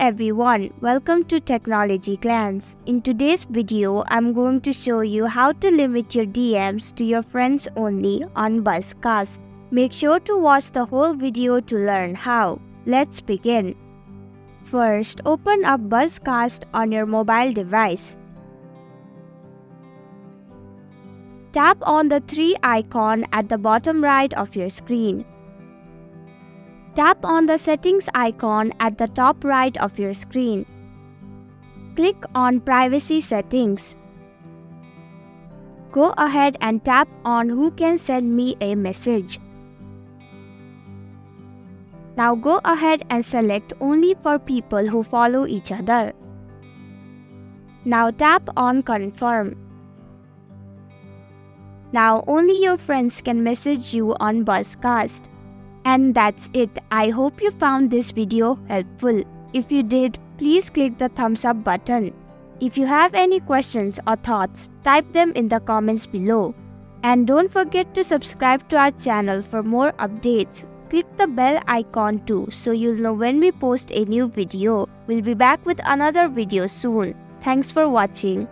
everyone, welcome to Technology Glance. In today's video, I'm going to show you how to limit your DMs to your friends only on BuzzCast. Make sure to watch the whole video to learn how. Let's begin. First, open up BuzzCast on your mobile device. Tap on the 3 icon at the bottom right of your screen. Tap on the settings icon at the top right of your screen. Click on Privacy Settings. Go ahead and tap on Who can send me a message. Now go ahead and select Only for people who follow each other. Now tap on Confirm. Now only your friends can message you on BuzzCast. And that's it. I hope you found this video helpful. If you did, please click the thumbs up button. If you have any questions or thoughts, type them in the comments below. And don't forget to subscribe to our channel for more updates. Click the bell icon too so you'll know when we post a new video. We'll be back with another video soon. Thanks for watching.